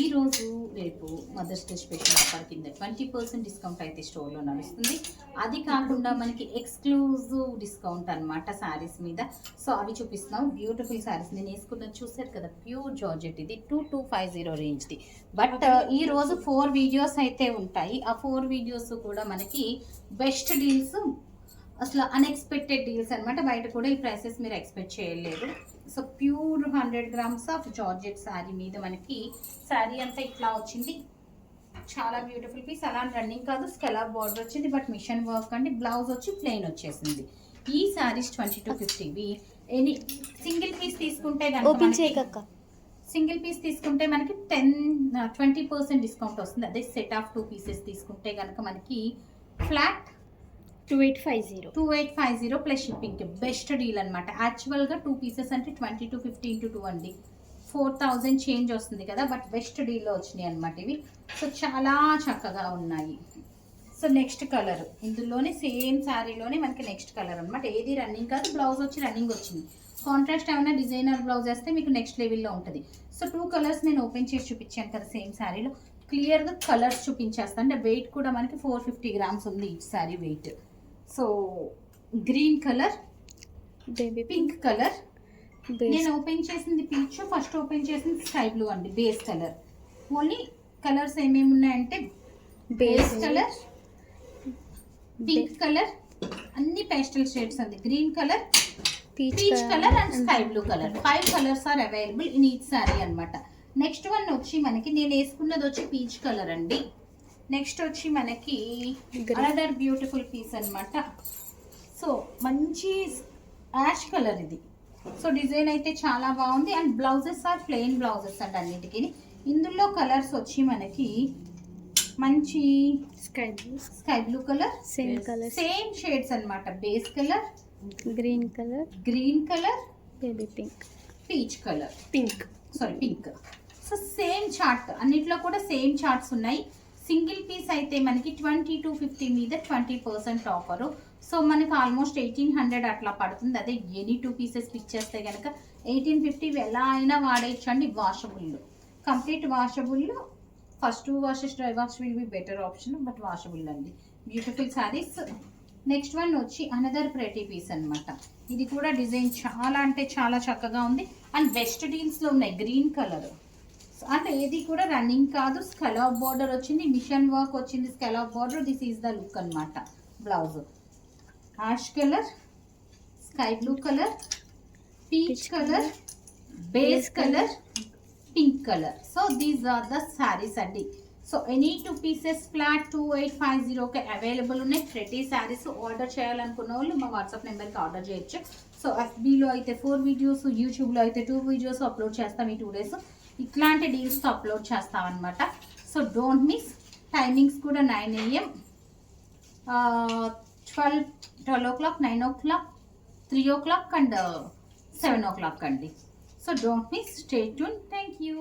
ఈ రోజు రేపు మదర్స్ డే స్పెషల్ ఆఫర్ కింద 20% డిస్కౌంట్ అయితే స్టోర్లో నడుస్తుంది. అది కాకుండా మనకి ఎక్స్క్లూజివ్ డిస్కౌంట్ అనమాట శారీస్ మీద. సో అవి చూపిస్తున్నాం. బ్యూటిఫుల్ శారీస్ నేను వేసుకున్నది చూసారు కదా, ప్యూర్ జార్జెట్. ఇది 2250 రేంజ్ది. బట్ ఈ రోజు 4 వీడియోస్ అయితే ఉంటాయి. ఆ 4 వీడియోస్ కూడా మనకి బెస్ట్ డీల్స్, అసలు అన్ఎక్స్పెక్టెడ్ డీల్స్ అనమాట. బయట కూడా ఈ ప్రైసెస్ మీరు ఎక్స్పెక్ట్ చేయలేరు. So pure 100 grams of georgette sari మీద మనకి శారీ అంతా ఇట్లా వచ్చింది. చాలా బ్యూటిఫుల్ పీస్. అలా రన్నింగ్ కాదు, స్కెలాప్ బార్డర్ వచ్చింది, బట్ మిషన్ వర్క్ అండి. బ్లౌజ్ వచ్చి ప్లెయిన్ వచ్చేసింది. ఈ శారీస్ 2250. ఎనీ సింగిల్ పీస్ తీసుకుంటే సింగిల్ పీస్ తీసుకుంటే మనకి 20% డిస్కౌంట్ వస్తుంది. అదే సెట్ ఆఫ్ 2 పీసెస్ తీసుకుంటే కనుక మనకి flat 2850 plus shipping. Best deal అనమాట. యాక్చువల్గా 2 పీసెస్ అంటే 2250 × 2 అండి, 4000 చేంజ్ వస్తుంది కదా. బట్ బెస్ట్ డీల్లో వచ్చినాయి అనమాట ఇవి. సో చాలా చక్కగా ఉన్నాయి. సో నెక్స్ట్ కలర్ ఇందులోనే సేమ్ శారీలోనే మనకి నెక్స్ట్ కలర్ అనమాట. ఏది రన్నింగ్ కాదు, బ్లౌజ్ వచ్చి రన్నింగ్ వచ్చింది. కాంట్రాస్ట్ ఏమైనా డిజైనర్ బ్లౌజ్ వేస్తే మీకు నెక్స్ట్ లెవెల్లో ఉంటుంది. సో 2 కలర్స్ నేను ఓపెన్ చేసి చూపించాను కదా సేమ్ శారీలో. క్లియర్గా కలర్స్ చూపించేస్తాను. అంటే వెయిట్ కూడా మనకి 450 grams ఉంది ఈ sari weight. So green colour, pink colour. నేను ఓపెన్ చేసింది పీచ్, ఫస్ట్ ఓపెన్ చేసింది స్కై బ్లూ అండి, బేస్ కలర్. ఓన్లీ కలర్స్ ఏమేమి ఉన్నాయంటే బేస్ కలర్, పింక్ కలర్, అన్ని పేస్టల్ షేడ్స్ అండి. Green colour, peach colour and sky blue colour. 5 colours are available in each sari అనమాట. Next one వచ్చి మనకి నేను వేసుకున్నది వచ్చి పీచ్ కలర్ అండి. నెక్స్ట్ వచ్చి మనకి అనదర్ బ్యూటిఫుల్ పీస్ అనమాట. సో మంచి యాష్ కలర్ ఇది. సో డిజైన్ అయితే చాలా బాగుంది. And blouses are plain blouses అండి అన్నిటికీ. ఇందులో కలర్స్ వచ్చి మనకి మంచి sky blue colour, same shades అనమాట. Base colour, green colour, baby pink, peach colour, pink. So same chart, అన్నిట్లో కూడా సేమ్ చార్ట్స్ ఉన్నాయి. సింగిల్ పీస్ అయితే మనకి 2250 మీద 20% ఆఫరు. సో మనకి ఆల్మోస్ట్ 1800 అట్లా పడుతుంది. అదే ఎనీ 2 పీసెస్ పిక్ చేస్తే కనుక 1850 ఎలా అయినా వాడేయచ్చు అండి. Washable, complete washable. First 2 washes, dry wash will be better option, but washable అండి. బ్యూటిఫుల్ శారీస్. నెక్స్ట్ వన్ వచ్చి అనదర్ ప్రెటీ పీస్ అనమాట. ఇది కూడా డిజైన్ చాలా అంటే చాలా చక్కగా ఉంది. అండ్ బెస్ట్ డీల్స్లో ఉన్నాయి. గ్రీన్ కలర్ అంటే ఏది కూడా రన్నింగ్ కాదు. స్కెలాప్ బార్డర్ వచ్చింది, మిషన్ వర్క్ వచ్చింది, scallop border. This is the look అనమాట. Blouse ash colour, sky blue colour, peach colour, base colour, pink colour. So these are the saris అండి. So any 2 pieces flat 2850కి available ఉన్నాయి. ప్రతి saris order చేయాలనుకున్న వాళ్ళు మా వాట్సాప్ నెంబర్కి ఆర్డర్ చేయొచ్చు. సో FBలో అయితే 4 వీడియోస్, యూట్యూబ్లో అయితే 2 వీడియోస్ అప్లోడ్ చేస్తాం. ఈ 2 days ఇట్లాంటి డీల్స్తో అప్లోడ్ చేస్తామన్నమాట. So don't miss. టైమింగ్స్ కూడా 9 AM, 12 o'clock, 9 o'clock, 3 o'clock and 7 o'clock అండి. So don't miss. Stay tune. Thank you.